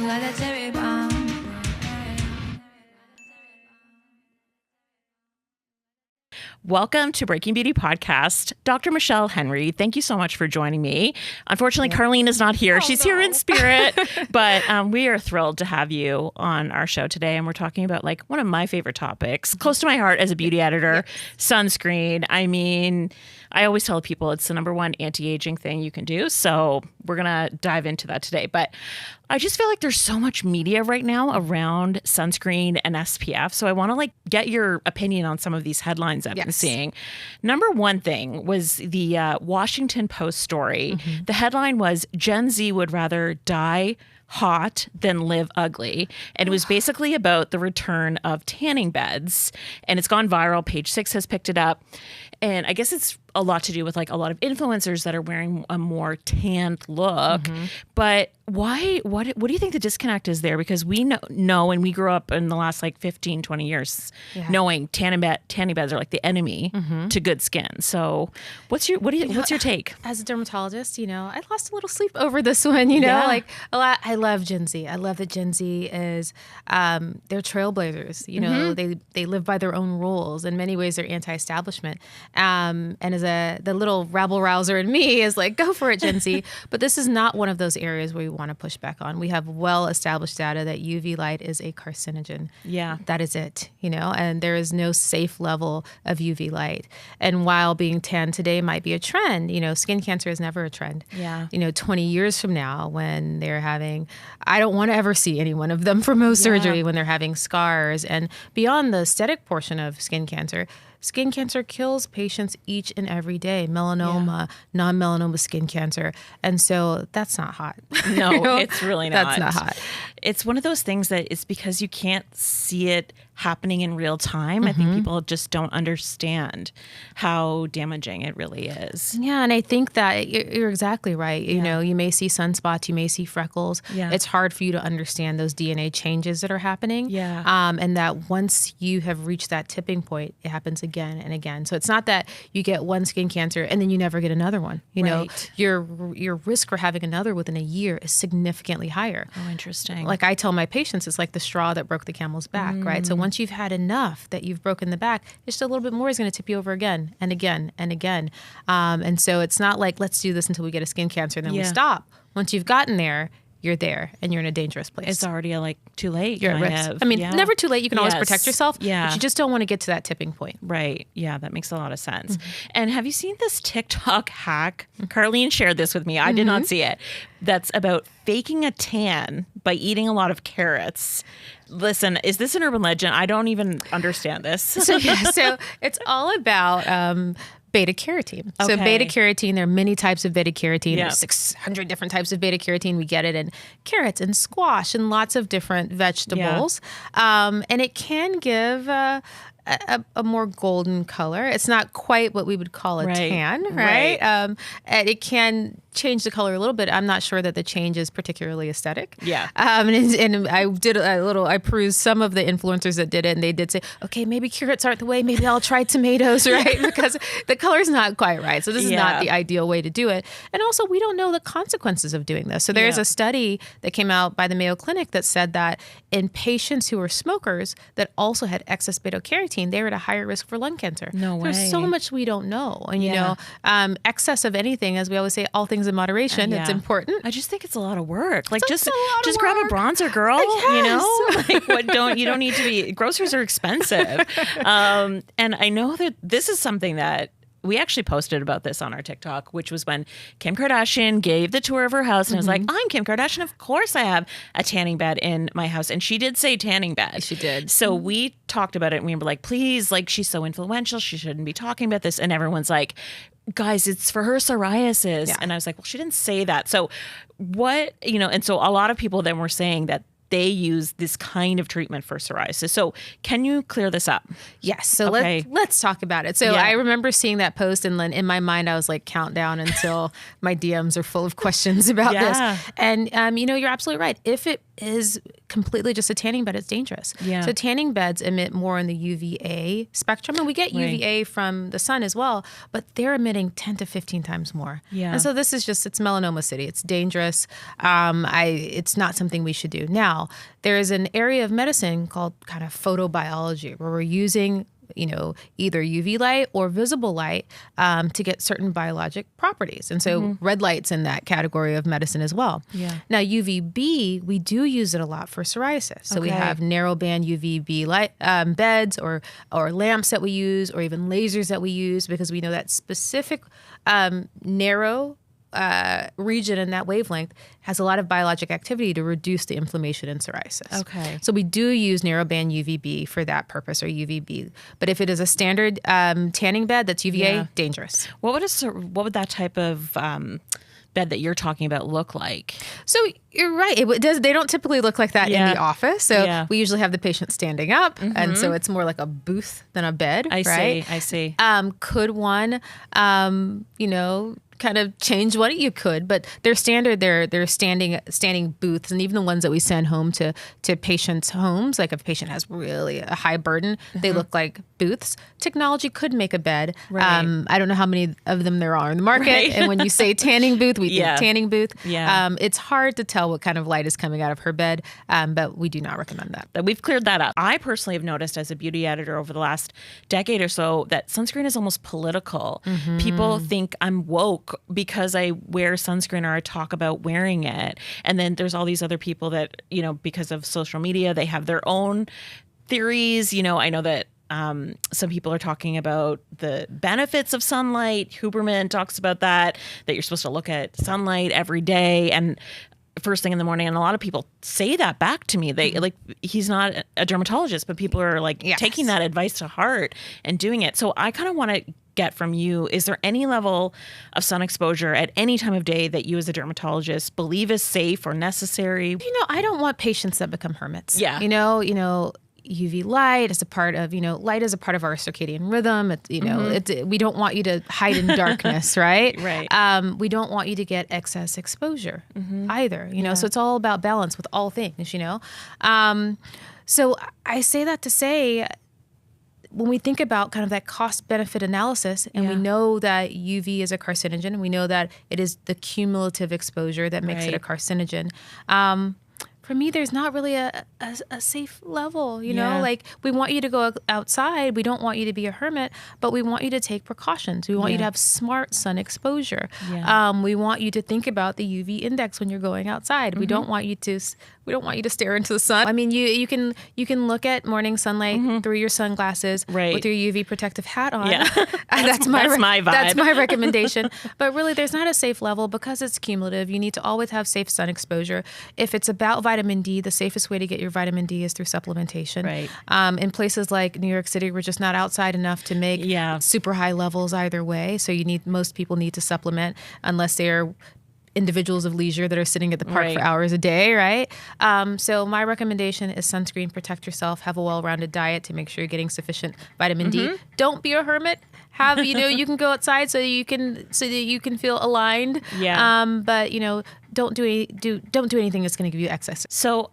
like a cherry bomb. Welcome to Breaking Beauty Podcast. Dr. Michelle Henry, thank you so much for joining me. Unfortunately, Carlene is not here. She's here in spirit, but we are thrilled to have you on our show today. And we're talking about like one of my favorite topics, close to my heart as a beauty editor, sunscreen. I mean, I always tell people it's the number one anti-aging thing you can do. So we're going to dive into that today. But I just feel like there's so much media right now around sunscreen and SPF. So I want to like get your opinion on some of these headlines I've been seeing. Number one thing was the Washington Post story. The headline was Gen Z would rather die hot than live ugly. And it was basically about the return of tanning beds. And it's gone viral. Page 6 has picked it up. And I guess it's a lot to do with like a lot of influencers that are wearing a more tanned look. But why, what do you think the disconnect is there? Because we know and we grew up in the last like 15, 20 years knowing tanning beds are like the enemy to good skin. So what's your take? As a dermatologist, I lost a little sleep over this one, like a lot. I love Gen Z. I love that Gen Z is, they're trailblazers, they live by their own rules. In many ways, they're anti-establishment. And as the little rabble rouser in me is like, go for it, Gen Z. But this is not one of those areas where we want to push back on. We have well-established data that UV light is a carcinogen. Yeah. That is it, and there is no safe level of UV light. And while being tan today might be a trend, skin cancer is never a trend. Yeah. 20 years from now when they're having, I don't want to ever see any one of them for Mohs surgery when they're having scars. And beyond the aesthetic portion of skin cancer kills patients each and every day. Melanoma, non-melanoma skin cancer. And so that's not hot. No, it's really not. That's not hot. It's one of those things that it's because you can't see it happening in real time. I think people just don't understand how damaging it really is. Yeah, and I think that you're exactly right. You may see sunspots, you may see freckles. Yeah. It's hard for you to understand those DNA changes that are happening. Yeah. And that once you have reached that tipping point, it happens again and again. So it's not that you get one skin cancer and then you never get another one. Your risk for having another within a year is significantly higher. Oh, interesting. Like I tell my patients, it's like the straw that broke the camel's back, right? So once you've had enough that you've broken the back, just a little bit more is going to tip you over again and again and again. And so it's not like, let's do this until we get a skin cancer and then we stop. Once you've gotten there, you're there and you're in a dangerous place. It's already like too late. You're at risk. I mean, never too late. You can always protect yourself. Yeah. But you just don't want to get to that tipping point. Right. Yeah, that makes a lot of sense. And have you seen this TikTok hack? Carlene shared this with me. I did not see it. That's about faking a tan by eating a lot of carrots. Listen, is this an urban legend? I don't even understand this. So it's all about beta carotene. Okay. So beta carotene, there are many types of beta carotene. There's 600 different types of beta carotene. We get it in carrots and squash and lots of different vegetables. And it can give a more golden color. It's not quite what we would call a tan, right? And it can change the color a little bit. I'm not sure that the change is particularly aesthetic. Yeah. And I did I perused some of the influencers that did it, and they did say, okay, maybe carrots aren't the way. Maybe I'll try tomatoes, right? Because the color's not quite right. So this is not the ideal way to do it. And also, we don't know the consequences of doing this. So there's a study that came out by the Mayo Clinic that said that in patients who were smokers that also had excess beta carotene, they were at a higher risk for lung cancer. No way. There's so much we don't know. And, excess of anything, as we always say, all things in moderation, it's important. I just think it's a lot of work. Like just grab a bronzer, girl. Like you don't need to be, groceries are expensive. And I know that this is something that we actually posted about this on our TikTok, which was when Kim Kardashian gave the tour of her house and was like, I'm Kim Kardashian. Of course I have a tanning bed in my house. And she did say tanning bed. She did. So we talked about it and we were like, please, like she's so influential. She shouldn't be talking about this. And everyone's like, guys, it's for her psoriasis. Yeah. And I was like, well, she didn't say that. So what, and so a lot of people then were saying that they use this kind of treatment for psoriasis. So can you clear this up? Yes. So let's talk about it. So I remember seeing that post and in my mind, I was like, countdown until my DMs are full of questions about this. And, you're absolutely right. If it is completely just a tanning bed. It's dangerous. Yeah. So tanning beds emit more in the UVA spectrum, and we get UVA from the sun as well, but they're emitting 10 to 15 times more. Yeah. And so this is just, it's melanoma city. It's dangerous. It's not something we should do. Now, there is an area of medicine called kind of photobiology, where we're using either UV light or visible light to get certain biologic properties. And so red light's in that category of medicine as well. Yeah. Now, UVB, we do use it a lot for psoriasis. So we have narrowband UVB light beds or lamps that we use, or even lasers that we use, because we know that specific narrow region in that wavelength has a lot of biologic activity to reduce the inflammation in psoriasis. Okay. So we do use narrowband UVB for that purpose, or UVB. But if it is a standard tanning bed that's UVA, dangerous. What would that type of bed that you're talking about look like? So you're right. They don't typically look like that in the office. So we usually have the patient standing up, and so it's more like a booth than a bed. I see. Could one, kind of change what you could, but they're standard. They're standing booths, and even the ones that we send home to patients' homes, like if a patient has really a high burden, they look like booths. Technology could make a bed. Right. I don't know how many of them there are in the market. Right. And when you say tanning booth, we think tanning booth. Yeah. It's hard to tell what kind of light is coming out of her bed, but we do not recommend that. We've cleared that up. I personally have noticed as a beauty editor over the last decade or so that sunscreen is almost political. People think I'm woke because I wear sunscreen or I talk about wearing it. And then there's all these other people that, because of social media, they have their own theories. I know that some people are talking about the benefits of sunlight. Huberman talks about that you're supposed to look at sunlight every day and first thing in the morning. And a lot of people say that back to me. They he's not a dermatologist, but people are taking that advice to heart and doing it. So I kind of want to get from you, is there any level of sun exposure at any time of day that you as a dermatologist believe is safe or necessary? I don't want patients that become hermits. Yeah. UV light is a part of, light is a part of our circadian rhythm. We don't want you to hide in darkness, right? Right. We don't want you to get excess exposure either, so it's all about balance with all things, So I say that to say, when we think about kind of that cost-benefit analysis, and we know that UV is a carcinogen, and we know that it is the cumulative exposure that makes it a carcinogen, for me, there's not really a safe level, like we want you to go outside. We don't want you to be a hermit, but we want you to take precautions. We want you to have smart sun exposure. Yeah. We want you to think about the UV index when you're going outside. We don't want you to stare into the sun. I mean, you can look at morning sunlight through your sunglasses with your UV protective hat on. Yeah. That's my vibe. That's my recommendation. But really, there's not a safe level because it's cumulative. You need to always have safe sun exposure. If it's about vitamin D, the safest way to get your vitamin D is through supplementation. Right. In places like New York City, we're just not outside enough to make super high levels either way. So most people need to supplement unless they're individuals of leisure that are sitting at the park for hours a day, right? So my recommendation is sunscreen, protect yourself, have a well-rounded diet to make sure you're getting sufficient vitamin D. Don't be a hermit. You can go outside so that you can feel aligned. Yeah. But don't do anything that's going to give you excess. So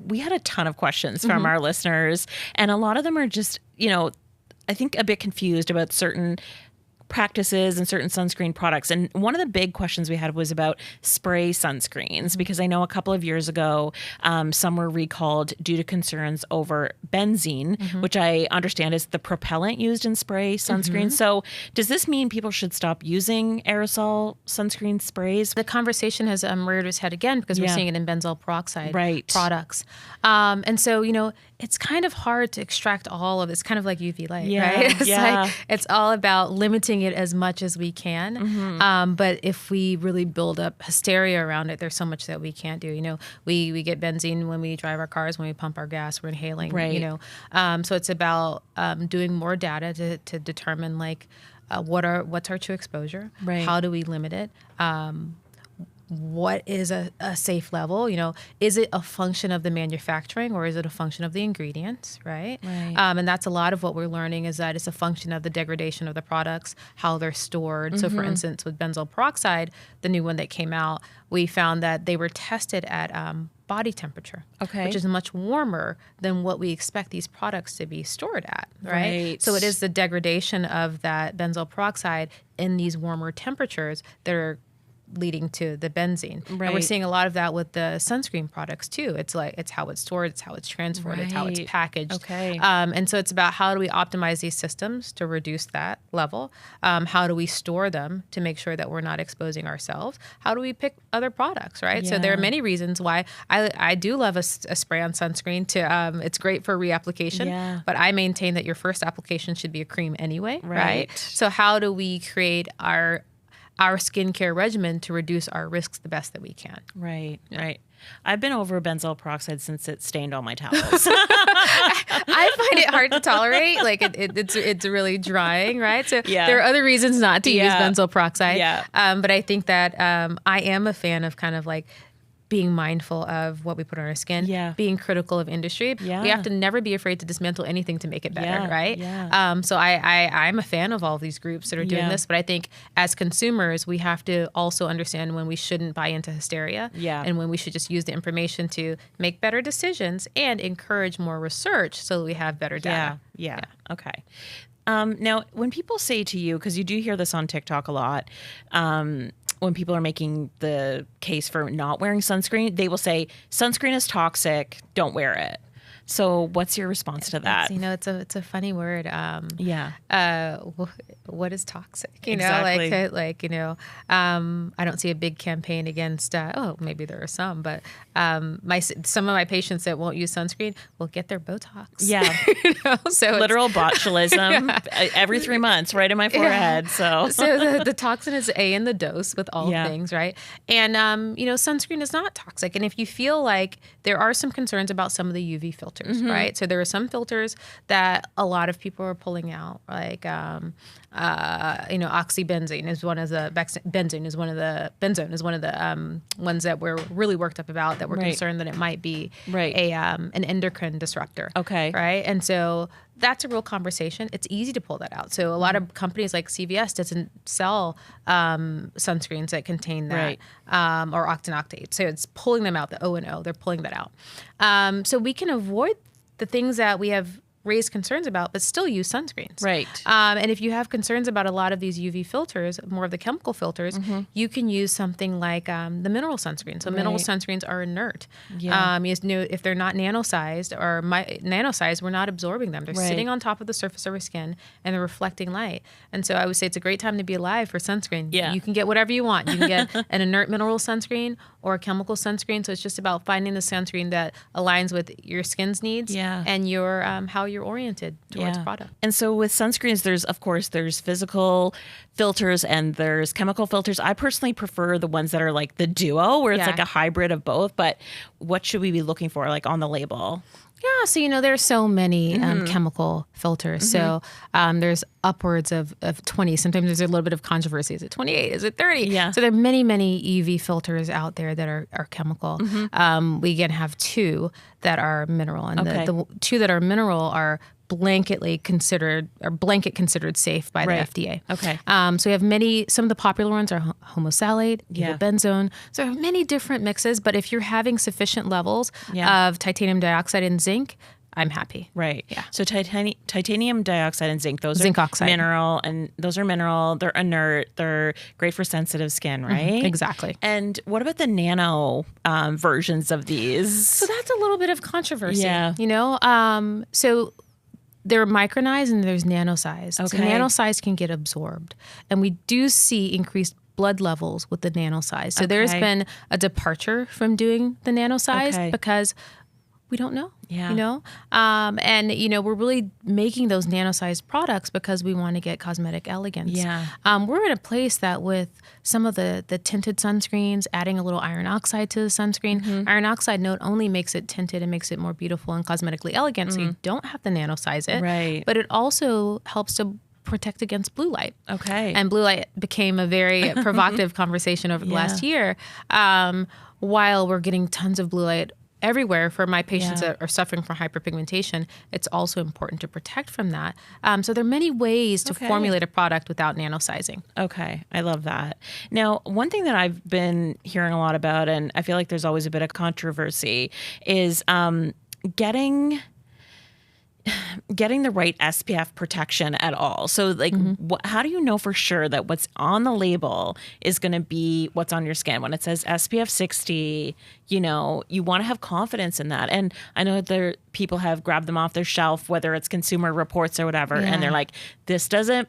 we had a ton of questions from our listeners, and a lot of them are just, I think a bit confused about certain practices and certain sunscreen products. And one of the big questions we had was about spray sunscreens, because I know a couple of years ago, some were recalled due to concerns over benzene, which I understand is the propellant used in spray sunscreen. So does this mean people should stop using aerosol sunscreen sprays? The conversation has reared its head again because we're seeing it in benzoyl peroxide products. And so, it's kind of hard to extract all of it. It's kind of like UV light, right? It's all about limiting it as much as we can. But if we really build up hysteria around it, there's so much that we can't do. We get benzene when we drive our cars, when we pump our gas, we're inhaling, So it's about doing more data to determine what's our true exposure? How do we limit it? What is a safe level? Is it a function of the manufacturing or is it a function of the ingredients, right? And that's a lot of what we're learning, is that it's a function of the degradation of the products, how they're stored. So for instance, with benzoyl peroxide, the new one that came out, we found that they were tested at body temperature, okay, which is much warmer than what we expect these products to be stored at, right? So it is the degradation of that benzoyl peroxide in these warmer temperatures that are leading to the benzene. Right. And we're seeing a lot of that with the sunscreen products too. It's like, it's how it's stored, it's how it's transferred, it's how it's packaged. Okay. And so it's about how do we optimize these systems to reduce that level? How do we store them to make sure that we're not exposing ourselves? How do we pick other products, right? So there are many reasons why I do love a spray on sunscreen to, it's great for reapplication, but I maintain that your first application should be a cream anyway, right? So how do we create our skincare regimen to reduce our risks the best that we can. Right. I've been over benzoyl peroxide since it stained all my towels. I find it hard to tolerate. Like it's really drying, right? So there are other reasons not to use benzoyl peroxide. But I think that I am a fan of kind of like being mindful of what we put on our skin, being critical of industry. We have to never be afraid to dismantle anything to make it better, right? So I'm a fan of all of these groups that are doing this, but I think as consumers, we have to also understand when we shouldn't buy into hysteria and when we should just use the information to make better decisions and encourage more research so that we have better data. Okay. Now, when people say to you, because you do hear this on TikTok a lot, when people are making the case for not wearing sunscreen, they will say, sunscreen is toxic, don't wear it. So what's your response to that? It's a funny word. What is toxic? Exactly. I don't see a big campaign against, maybe there are some, but some of my patients that won't use sunscreen will get their Botox. So literal botulism every 3 months, right in my forehead. So the toxin is in the dose with all things, right? And, sunscreen is not toxic. And if you feel like there are some concerns about some of the UV filters, right? So there are some filters that a lot of people are pulling out, like, oxybenzone is one of the benzone is one of the ones that we're really worked up about, that we're concerned that it might be an endocrine disruptor. Okay. Right. And so that's a real conversation. It's easy to pull that out. So a lot of companies like CVS doesn't sell sunscreens that contain that or octanoxate. So it's pulling them out, the O and O, they're pulling that out. So we can avoid the things that we have raised concerns about, but still use sunscreens. Right. And if you have concerns about a lot of these UV filters, more of the chemical filters, you can use something like the mineral sunscreen. So mineral sunscreens are inert. If they're not nano-sized or nano-sized, we're not absorbing them. They're sitting on top of the surface of our skin and they're reflecting light. And so I would say it's a great time to be alive for sunscreen. You can get whatever you want. You can get an inert mineral sunscreen or a chemical sunscreen. So it's just about finding the sunscreen that aligns with your skin's needs and your how you're oriented towards product. And so with sunscreens, there's physical filters and there's chemical filters. I personally prefer the ones that are like the duo, where it's like a hybrid of both. But what should we be looking for, like on the label? Yeah, so there's so many chemical filters. So there's upwards of 20. Sometimes there's a little bit of controversy. Is it 28? Is it 30? So there are many, many UV filters out there that are chemical. We again have 2 that are mineral, and the 2 that are mineral are blanket considered safe by the FDA. So we have some of the popular ones are homosalate, benzone. So there are many different mixes, but if you're having sufficient levels of titanium dioxide and zinc, I'm happy. So titanium dioxide and zinc, those zinc are oxide. mineral, and those are mineral. They're inert. They're great for sensitive skin, right? Exactly. And what about the nano versions of these? So that's a little bit of controversy. So there are micronized and there's nanosized. So nanosized can get absorbed. And we do see increased blood levels with the nanosized. So there's been a departure from doing the nanosized because we don't know, we're really making those nano-sized products because we want to get cosmetic elegance. We're in a place that with some of the tinted sunscreens, adding a little iron oxide to the sunscreen, iron oxide not only makes it tinted and makes it more beautiful and cosmetically elegant, so you don't have to nano-size it, but it also helps to protect against blue light. And blue light became a very provocative conversation over the last year. While we're getting tons of blue light everywhere for my patients that are suffering from hyperpigmentation, it's also important to protect from that. So there are many ways to formulate a product without nanosizing. Okay. I love that. Now, one thing that I've been hearing a lot about, and I feel like there's always a bit of controversy, is getting the right SPF protection at all. So like, how do you know for sure that what's on the label is going to be what's on your skin? When it says SPF 60, you know, you want to have confidence in that. And I know there people have grabbed them off their shelf, whether it's Consumer Reports or whatever, and they're like, this doesn't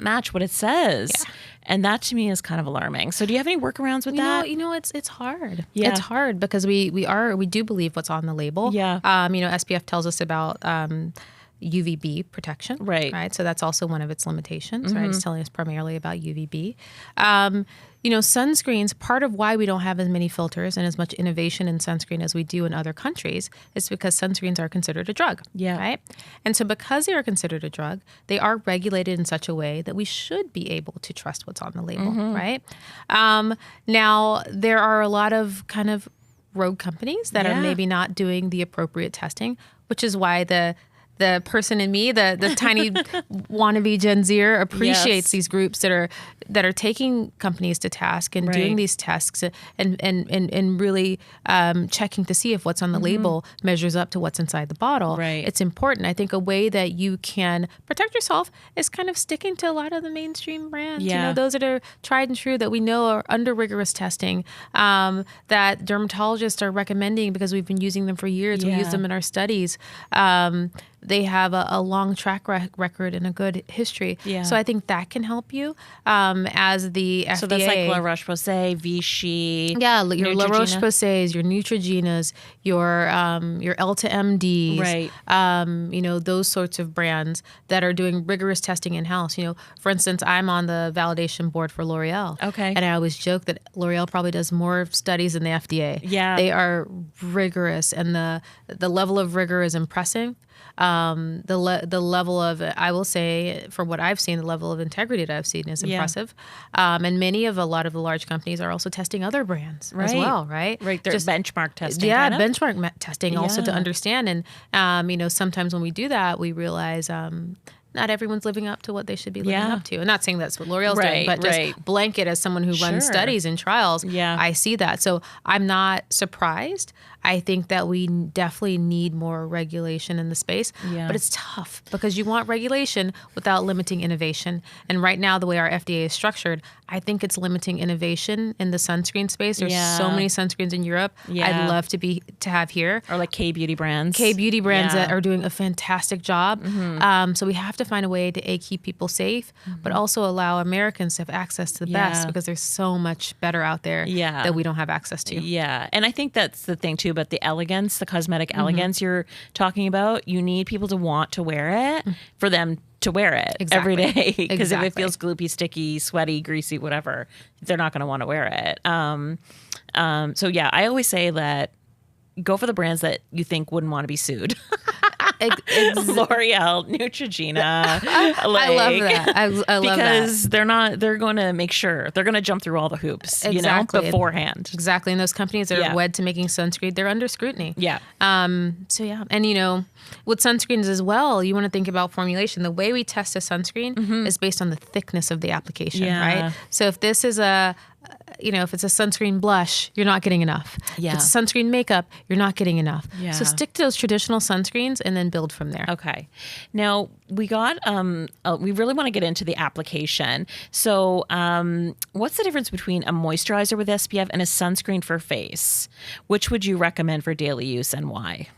match what it says. Yeah. And that to me is kind of alarming. So do you have any workarounds with that? It's hard. Yeah. It's hard because we do believe what's on the label. Yeah. SPF tells us about UVB protection. Right. So that's also one of its limitations, right? It's telling us primarily about UVB. Sunscreens, part of why we don't have as many filters and as much innovation in sunscreen as we do in other countries is because sunscreens are considered a drug. Yeah. Right. And so because they are considered a drug, they are regulated in such a way that we should be able to trust what's on the label. Right. Now, there are a lot of kind of rogue companies that are maybe not doing the appropriate testing, which is why the person in me, the tiny wannabe Gen Zer appreciates these groups that are taking companies to task and doing these tests and really checking to see if what's on the label measures up to what's inside the bottle. Right. It's important. I think a way that you can protect yourself is kind of sticking to a lot of the mainstream brands. Yeah. Those that are tried and true that we know are under rigorous testing, that dermatologists are recommending because we've been using them for years. We use them in our studies. They have a long track record and a good history. Yeah. So I think that can help you as the FDA. So that's like La Roche-Posay, Vichy. Yeah, your La Roche-Posays, your Neutrogenas, your Elta-MDs. Right. Those sorts of brands that are doing rigorous testing in-house. For instance, I'm on the validation board for L'Oreal. Okay. And I always joke that L'Oreal probably does more studies than the FDA. Yeah. They are rigorous, and the level of rigor is impressive. The level of, I will say, from what I've seen, the level of integrity that I've seen is impressive. And a lot of the large companies are also testing other brands as well, right? Right, they're benchmark testing. Yeah, benchmark testing also to understand. And, sometimes when we do that, we realize not everyone's living up to what they should be living up to. I'm not saying that's what L'Oreal's doing, but just blanket as someone who runs studies and trials, I see that. So I'm not surprised. I think that we definitely need more regulation in the space, but it's tough because you want regulation without limiting innovation. And right now, the way our FDA is structured, I think it's limiting innovation in the sunscreen space. There's so many sunscreens in Europe. I'd love to have here. Or like K-beauty brands. K-beauty brands that are doing a fantastic job. So we have to find a way to keep people safe, but also allow Americans to have access to the best because there's so much better out there that we don't have access to. Yeah. And I think that's the thing too, but the elegance, the cosmetic elegance you're talking about, you need people to want to wear it for them to wear it every day. Because if it feels gloopy, sticky, sweaty, greasy, whatever, they're not going to want to wear it. So yeah, I always say that go for the brands that you think wouldn't want to be sued. L'Oreal, Neutrogena. I love that. I love because they're going to make sure they're going to jump through all the hoops, beforehand. Exactly. And those companies that are wed to making sunscreen, they're under scrutiny. Yeah. And with sunscreens as well, you want to think about formulation. The way we test a sunscreen is based on the thickness of the application, right? So if this is if it's a sunscreen blush, you're not getting enough. If it's a sunscreen makeup, you're not getting enough. So stick to those traditional sunscreens and then build from there. Okay. Now we got, we really want to get into the application. So what's the difference between a moisturizer with SPF and a sunscreen for face? Which would you recommend for daily use and why?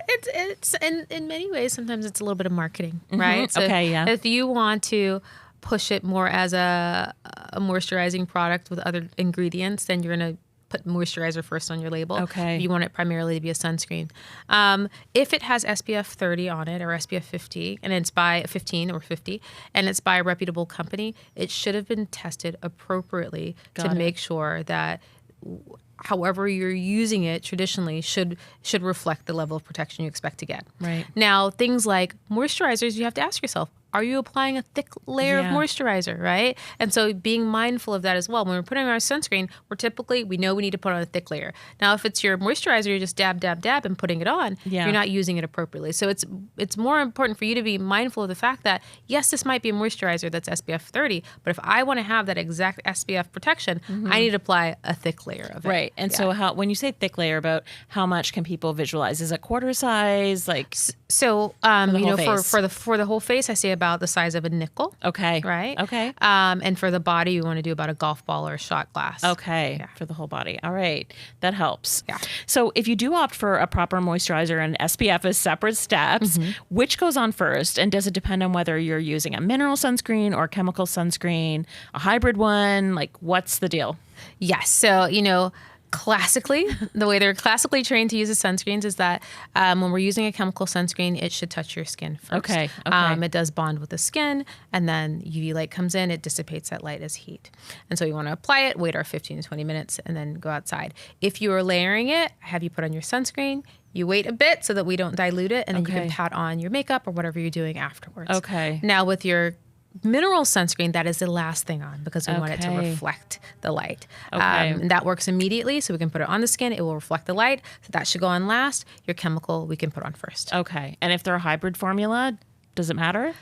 It's in many ways, sometimes it's a little bit of marketing, right? So if you want to push it more as a moisturizing product with other ingredients, then you're going to put moisturizer first on your label. Okay. If you want it primarily to be a sunscreen. If it has SPF 30 on it or SPF 50, and it's by 15 or 50, and it's by a reputable company, it should have been tested appropriately to make sure that however you're using it traditionally should reflect the level of protection you expect to get. Right. Now, things like moisturizers, you have to ask yourself, are you applying a thick layer of moisturizer, right? And so being mindful of that as well. When we're putting on our sunscreen, we know we need to put on a thick layer. Now, if it's your moisturizer, you're just dab, dab, dab and putting it on, you're not using it appropriately. So it's more important for you to be mindful of the fact that, yes, this might be a moisturizer that's SPF 30, but if I want to have that exact SPF protection, I need to apply a thick layer of it. Right. And so when you say thick layer, about how much can people visualize? Is it quarter size? Like, so, for the whole face, I say about the size of a nickel. Okay. Right? Okay. And for the body, you want to do about a golf ball or a shot glass. Okay. Yeah. For the whole body. All right. That helps. Yeah. So if you do opt for a proper moisturizer and SPF as separate steps, which goes on first? And does it depend on whether you're using a mineral sunscreen or chemical sunscreen, a hybrid one? Like, what's the deal? Yes. So, classically, the way they're classically trained to use the sunscreens is that when we're using a chemical sunscreen, it should touch your skin first. Okay. It does bond with the skin, and then UV light comes in, it dissipates that light as heat. And so you want to apply it, wait our 15 to 20 minutes, and then go outside. If you are layering it, have you put on your sunscreen. You wait a bit so that we don't dilute it, and then you can pat on your makeup or whatever you're doing afterwards. Okay. Now with your mineral sunscreen, that is the last thing on because we want it to reflect the light. And that works immediately, so we can put it on the skin. It will reflect the light, so that should go on last. Your chemical, we can put on first. Okay. And if they're a hybrid formula, does it matter?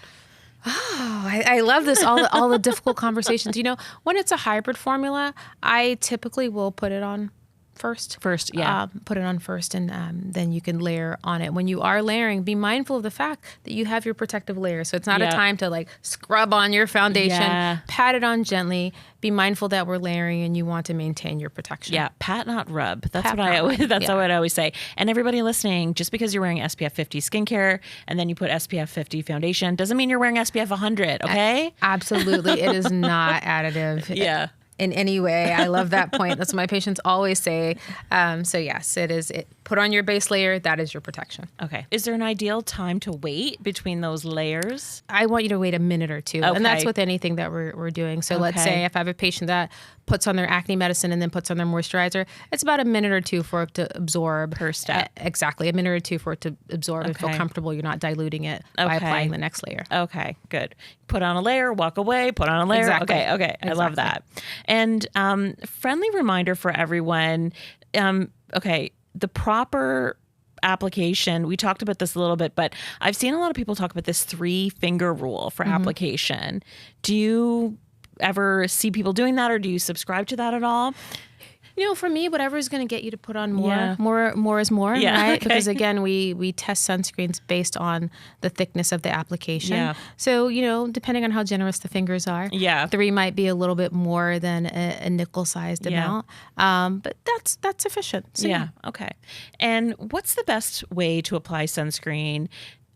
Oh, I love this, all the difficult conversations. When it's a hybrid formula, I typically will put it on first. Put it on first, and then you can layer on it. When you are layering, be mindful of the fact that you have your protective layer. So it's not a time to scrub on your foundation, pat it on gently. Be mindful that we're layering and you want to maintain your protection. Yeah, pat not rub. That's what I always say. And everybody listening, just because you're wearing SPF 50 skincare and then you put SPF 50 foundation doesn't mean you're wearing SPF 100, okay? Absolutely. It is not additive. In any way. I love that point. That's what my patients always say. So yes, it is. Put on your base layer. That is your protection. Okay. Is there an ideal time to wait between those layers? I want you to wait a minute or two. Okay. And that's with anything that we're doing. So let's say if I have a patient that puts on their acne medicine and then puts on their moisturizer, it's about a minute or two for it to absorb. Per step. Exactly. A minute or two for it to absorb and feel comfortable. You're not diluting it by applying the next layer. Okay, good. Put on a layer, walk away, put on a layer. Exactly. Okay. Exactly. I love that. And friendly reminder for everyone, the proper application, we talked about this a little bit, but I've seen a lot of people talk about this 3-finger rule for application. Do you ever see people doing that, or do you subscribe to that at all? For me, whatever is going to get you to put on more is more, right? Okay. Because again, we test sunscreens based on the thickness of the application. Yeah. So, depending on how generous the fingers are, 3 might be a little bit more than a nickel-sized amount, but that's sufficient. So, okay. And what's the best way to apply sunscreen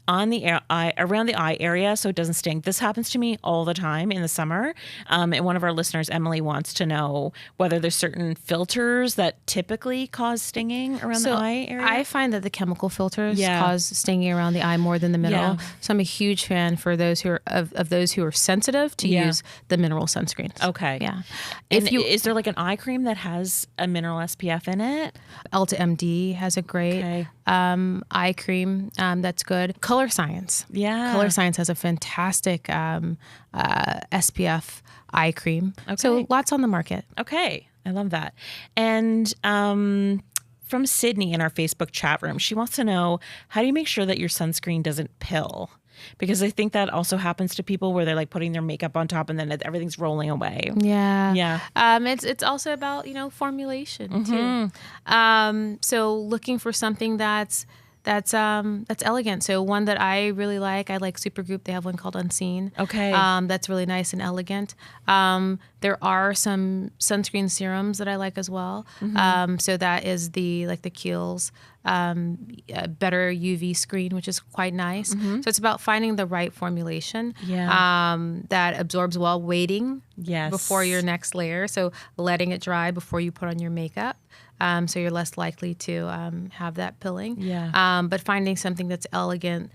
on the eye, around the eye area, so it doesn't sting? This happens to me all the time in the summer. And one of our listeners, Emily, wants to know whether there's certain filters that typically cause stinging around the eye area. I find that the chemical filters cause stinging around the eye more than the mineral. So I'm a huge fan for those who are of those who are sensitive to use the mineral sunscreens. Okay. Yeah. Is there like an eye cream that has a mineral SPF in it? Ulta MD has a great eye cream that's good. Color Science. Yeah. Color Science has a fantastic SPF eye cream. Okay. So lots on the market. Okay. I love that. And from Sydney in our Facebook chat room, she wants to know, how do you make sure that your sunscreen doesn't pill? Because I think that also happens to people where they're like putting their makeup on top and then everything's rolling away. Yeah. It's also about, formulation too. So looking for something that's elegant. So one that I really like Supergoop. They have one called Unseen. Okay. That's really nice and elegant. There are some sunscreen serums that I like as well. So that is the Kiehl's better UV screen, which is quite nice. So it's about finding the right formulation that absorbs well, waiting before your next layer. So letting it dry before you put on your makeup. So you're less likely to have that pilling. But finding something that's elegant,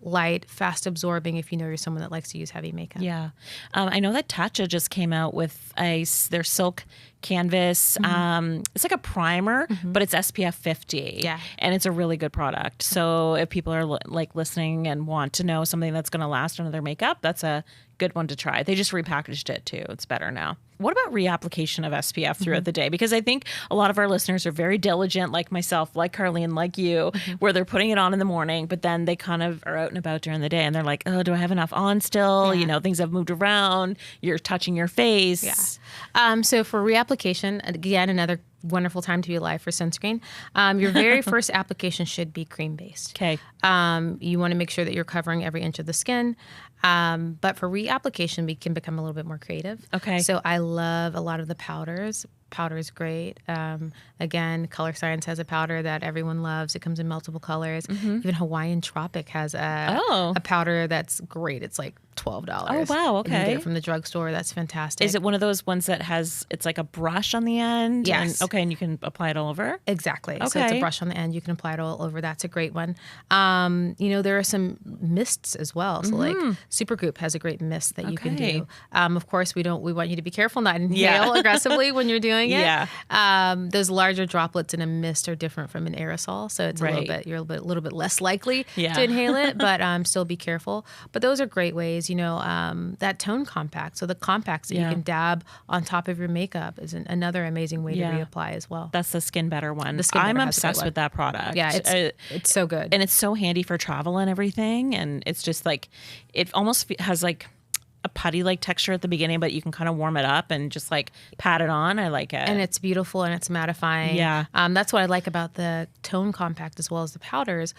light, fast absorbing if you know you're someone that likes to use heavy makeup. Yeah. I know that Tatcha just came out with their silk canvas. It's like a primer, but it's SPF 50. Yeah. And it's a really good product. So if people are like listening and want to know something that's going to last under their makeup, that's a good one to try. They just repackaged it too. It's better now. What about reapplication of SPF throughout the day? Because I think a lot of our listeners are very diligent, like myself, like Carleen, like you, where they're putting it on in the morning, but then they kind of are out and about during the day and they're like, oh, do I have enough on still? Yeah. You know, things have moved around. You're touching your face. Yeah. So for reapplication, again, another wonderful time to be alive for sunscreen. Your very first application should be cream-based. Okay. You want to make sure that you're covering every inch of the skin. But for reapplication, we can become a little bit more creative. Okay. So I love a lot of the powders. Powder is great. Again, Color Science has a powder that everyone loves. It comes in multiple colors. Even Hawaiian Tropic has a powder that's great. It's like $12. Oh, wow. Okay. And you get it from the drugstore. That's fantastic. Is it one of those ones that it's like a brush on the end? Yes. And you can apply it all over? Exactly. Okay. So it's a brush on the end. You can apply it all over. That's a great one. There are some mists as well. So like Supergoop has a great mist that you can do. Of course, we want you to be careful not inhale aggressively when you're doing it. Yeah. Those larger droplets in a mist are different from an aerosol. So it's you're a little bit less likely to inhale it, but still be careful. But those are great ways. That tone compact. So the compacts that you can dab on top of your makeup is another amazing way to reapply as well. That's the Skin Better one. The Skin Better I'm has a great obsessed one. with that product. Yeah, it's so good. And it's so handy for travel and everything. And it's just like, it almost has like a putty-like texture at the beginning, but you can kind of warm it up and just like pat it on. I like it. And it's beautiful and it's mattifying. Yeah. That's what I like about the tone compact as well as the powders,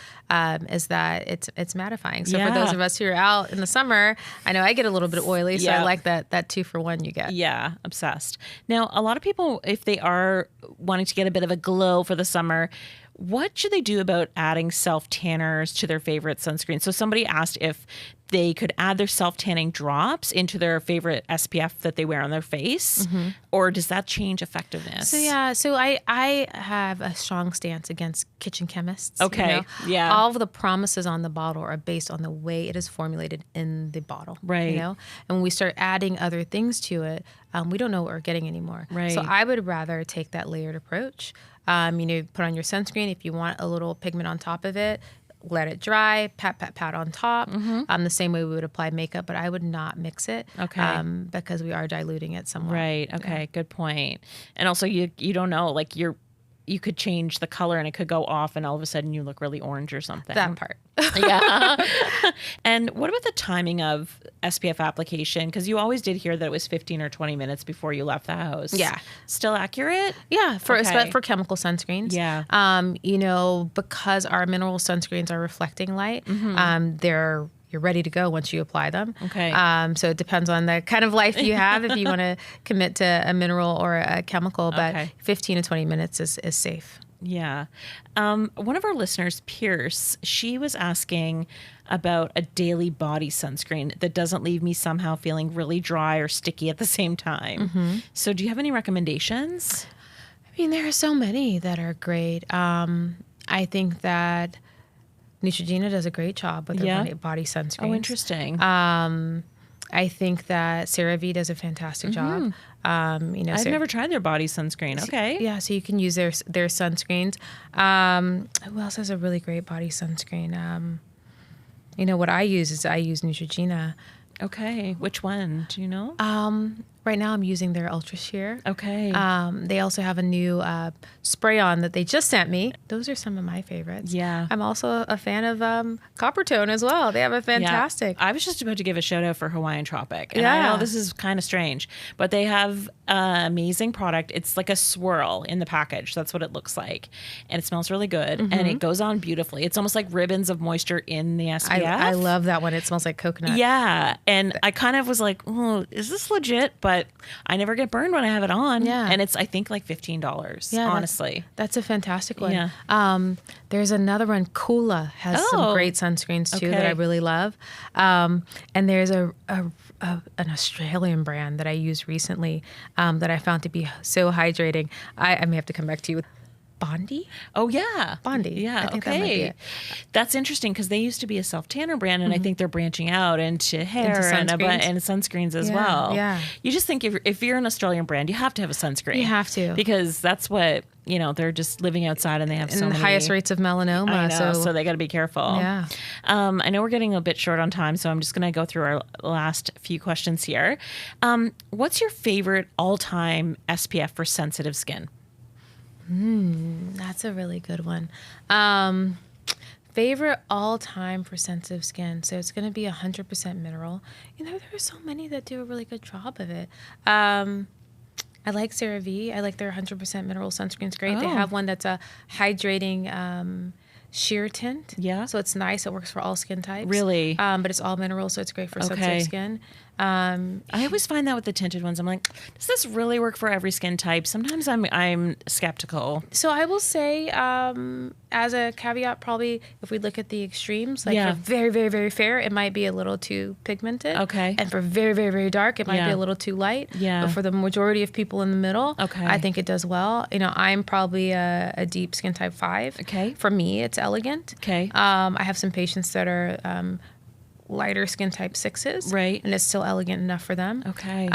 is that it's mattifying. So for those of us who are out in the summer, I know I get a little bit oily, so I like that 2-for-1 you get. Yeah, obsessed. Now, a lot of people, if they are wanting to get a bit of a glow for the summer, what should they do about adding self-tanners to their favorite sunscreen? So somebody asked if they could add their self-tanning drops into their favorite SPF that they wear on their face, or does that change effectiveness? So I have a strong stance against kitchen chemists. Okay, all of the promises on the bottle are based on the way it is formulated in the bottle. Right. And when we start adding other things to it, we don't know what we're getting anymore. Right. So I would rather take that layered approach. Put on your sunscreen. If you want a little pigment on top of it, let it dry, pat on top. The same way we would apply makeup, but I would not mix it. Okay. Because we are diluting it somewhat. Right. Okay. Yeah. Good point. And also you don't know, like you could change the color and it could go off and all of a sudden you look really orange or something. That part. Yeah. And what about the timing of SPF application? Because you always did hear that it was 15 or 20 minutes before you left the house. Yeah. Still accurate? Yeah. For chemical sunscreens. Yeah. Because our mineral sunscreens are reflecting light, you're ready to go once you apply them. Okay. So it depends on the kind of life you have if you want to commit to a mineral or a chemical, but 15 to 20 minutes is safe. Yeah. One of our listeners, Pierce, she was asking about a daily body sunscreen that doesn't leave me somehow feeling really dry or sticky at the same time. So do you have any recommendations? I mean, there are so many that are great. I think that Neutrogena does a great job with their body sunscreens. Oh, interesting. I think that CeraVe does a fantastic job. I've never tried their body sunscreen. Okay. Yeah, so you can use their sunscreens. Who else has a really great body sunscreen? What I use Neutrogena. Okay. Which one? Do you know? Right now I'm using their Ultra Sheer. Okay. They also have a new spray-on that they just sent me. Those are some of my favorites. Yeah. I'm also a fan of Copper Tone as well. They have a fantastic. Yeah. I was just about to give a shout out for Hawaiian Tropic. And I know this is kind of strange, but they have an amazing product. It's like a swirl in the package. That's what it looks like. And it smells really good. And it goes on beautifully. It's almost like ribbons of moisture in the SPF. I love that one. It smells like coconut. Yeah. And I kind of was like, oh, is this legit? But I never get burned when I have it on. Yeah. And it's, I think, like $15, honestly. That's a fantastic one. Yeah. There's another one, Kula, has some great sunscreens too that I really love. And there's an Australian brand that I used recently that I found to be so hydrating. I may have to come back to you with Bondi? Oh, yeah. Bondi. Yeah. I think that might be it. That's interesting because they used to be a self-tanner brand, and I think they're branching out into hair and sunscreens as well. Yeah. You just think if you're an Australian brand, you have to have a sunscreen. You have to. Because that's what, they're just living outside and they have the highest rates of melanoma. I know, so they got to be careful. Yeah. I know we're getting a bit short on time, so I'm just going to go through our last few questions here. What's your favorite all-time SPF for sensitive skin? That's a really good one. Favorite all time for sensitive skin. So it's going to be 100% mineral. There are so many that do a really good job of it. I like CeraVe. I like their 100% mineral sunscreen. It's great. They have one that's a hydrating sheer tint. Yeah. So it's nice. It works for all skin types. Really? But it's all mineral, so it's great for sensitive skin. I always find that with the tinted ones, I'm like, does this really work for every skin type? Sometimes I'm skeptical. So I will say, as a caveat, probably if we look at the extremes, like for very, very, very fair, it might be a little too pigmented. Okay. And for very, very, very dark, it might be a little too light. Yeah. But for the majority of people in the middle, I think it does well. I'm probably a deep skin type 5. Okay. For me, it's elegant. Okay. I have some patients that are lighter skin type 6s. Right. And it's still elegant enough for them. Okay.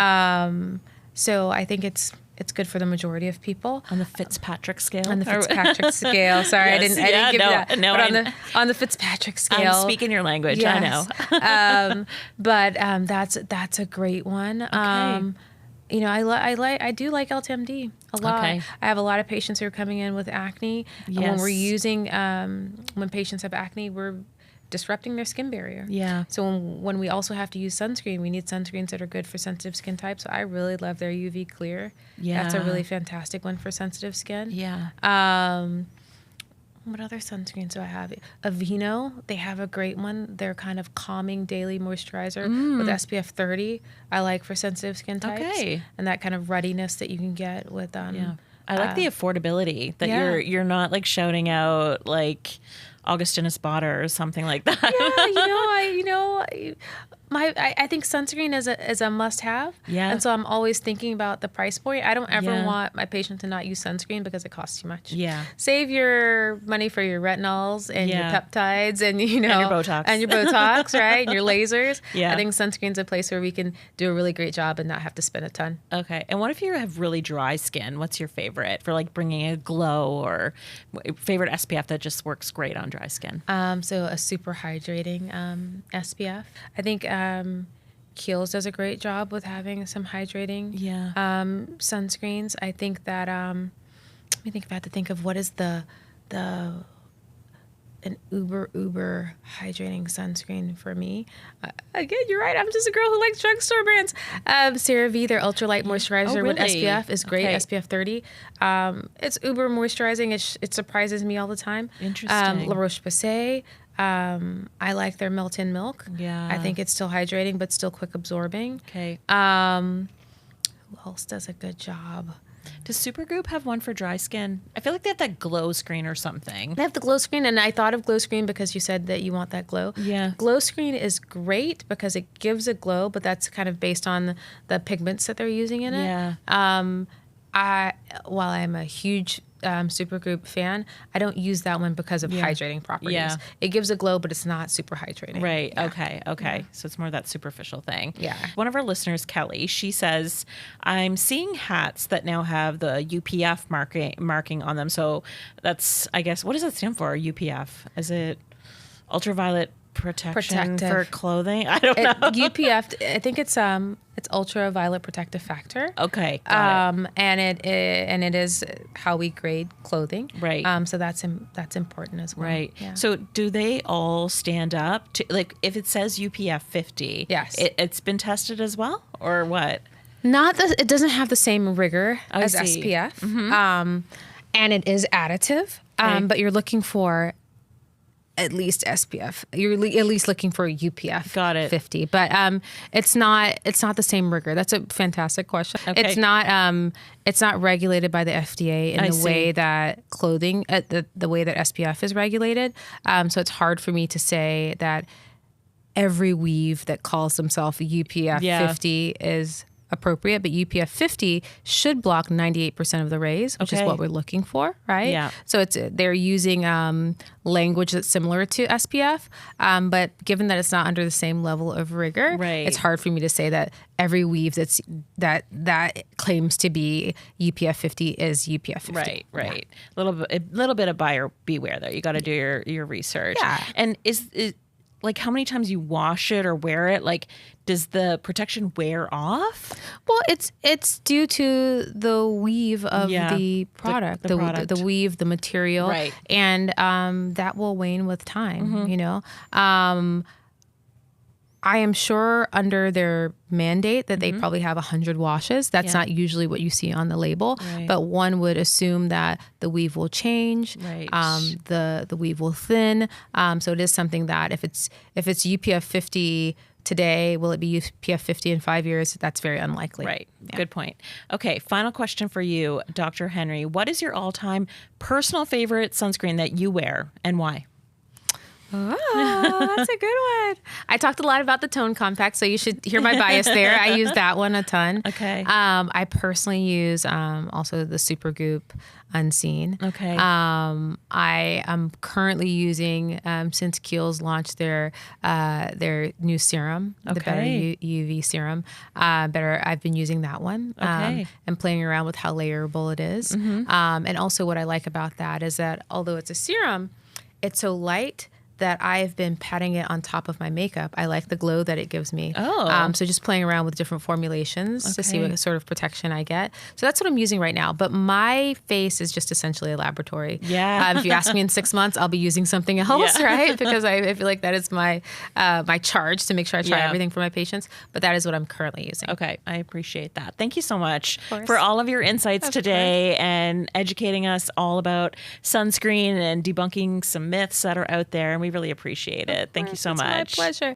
So I think it's good for the majority of people. On the Fitzpatrick scale? On the Fitzpatrick scale. Sorry, Yes, I didn't give you that. No, but on the Fitzpatrick scale. I'm speaking your language. Yes. I know. But that's a great one. Okay. I do like LTMD a lot. Okay. I have a lot of patients who are coming in with acne. Yes. And when we're using, when patients have acne, we're disrupting their skin barrier. Yeah. So when we also have to use sunscreen, we need sunscreens that are good for sensitive skin types. So I really love their UV Clear. Yeah. That's a really fantastic one for sensitive skin. Yeah. What other sunscreens do I have? Aveeno, they have a great one. They're kind of calming daily moisturizer with SPF 30. I like for sensitive skin types. Okay. And that kind of ruddiness that you can get with I like the affordability that you're not like shouting out like Augustina Spotter or something like that. I think sunscreen is a must-have. Yeah. And so I'm always thinking about the price point. I don't ever want my patient to not use sunscreen because it costs too much. Yeah. Save your money for your retinols and your peptides and and your Botox. And your Botox, right? And your lasers. Yeah. I think sunscreen's a place where we can do a really great job and not have to spend a ton. Okay. And what if you have really dry skin? What's your favorite for like bringing a glow, or favorite SPF that just works great on dry skin? So a super hydrating SPF. I think Kiehl's does a great job with having some hydrating sunscreens. I think that let me think if I had to think of what is an uber hydrating sunscreen for me. Again, you're right. I'm just a girl who likes drugstore brands. CeraVe, their ultralight moisturizer with SPF is great. Okay. SPF 30. It's uber moisturizing. It surprises me all the time. Interesting. La Roche-Posay. I like their melt-in milk. Yeah. I think it's still hydrating, but still quick absorbing. Okay. Who else does a good job? Does Supergoop have one for dry skin? I feel like they have that glow screen or something. They have the glow screen, and I thought of glow screen because you said that you want that glow. Yeah. Glow screen is great because it gives a glow, but that's kind of based on the pigments that they're using in it. Yeah. While I'm a huge Supergoop fan, I don't use that one because of hydrating properties. Yeah. It gives a glow, but it's not super hydrating. Right. Yeah. Okay. Yeah. So it's more that superficial thing. Yeah. One of our listeners, Kelly, she says, I'm seeing hats that now have the UPF marking on them. So that's, I guess, what does that stand for? UPF? Is it ultraviolet protection for clothing? I don't know. UPF, I think it's ultraviolet protective factor. Okay. Got it. And it is how we grade clothing. Right. So that's important as well. Right. Yeah. So do they all stand up to, like, if it says UPF 50? Yes. It's been tested as well, or what? It doesn't have the same rigor as see. SPF. Mm-hmm. And it is additive. Okay. But you're looking for at least SPF. You're at least looking for a UPF. Got it. 50. But it's not the same rigor. That's a fantastic question. Okay. It's not regulated by the FDA in the way that clothing, the way that SPF is regulated. So it's hard for me to say that every weave that calls themselves UPF 50 is appropriate, but UPF 50 should block 98% of the rays, which is what we're looking for, right? Yeah. So they're using language that's similar to SPF, but given that it's not under the same level of rigor, it's hard for me to say that every weave that claims to be UPF 50 is UPF 50. Right. A little bit of buyer beware though. You got to do your research. Yeah. And is like how many times you wash it or wear it, like does the protection wear off? Well, it's due to the weave of the product, the weave, the material, right? And that will wane with time. You know, I am sure under their mandate that they probably have 100 washes. That's not usually what you see on the label, but one would assume that the weave will change, the weave will thin. So it is something that if it's UPF 50 today, will it be UPF 50 in 5 years? That's very unlikely. Right. Yeah. Good point. Okay. Final question for you, Dr. Henry. What is your all-time personal favorite sunscreen that you wear and why? Oh, that's a good one. I talked a lot about the Tone Compact, so you should hear my bias there. I use that one a ton. Okay. I personally use also the Supergoop Unseen. Okay. I am currently using since Kiehl's launched their new serum, the Better UV serum. I've been using that one. And playing around with how layerable it is. And also what I like about that is that although it's a serum, it's so light that I've been patting it on top of my makeup. I like the glow that it gives me. So just playing around with different formulations to see what sort of protection I get. So that's what I'm using right now. But my face is just essentially a laboratory. Yeah. If you ask me in 6 months, I'll be using something else, right? Because I feel like that is my my charge to make sure I try everything for my patients. But that is what I'm currently using. Okay. I appreciate that. Thank you so much for all of your insights today and educating us all about sunscreen and debunking some myths that are out there. And we really appreciate it. Thank you so much. It's my pleasure.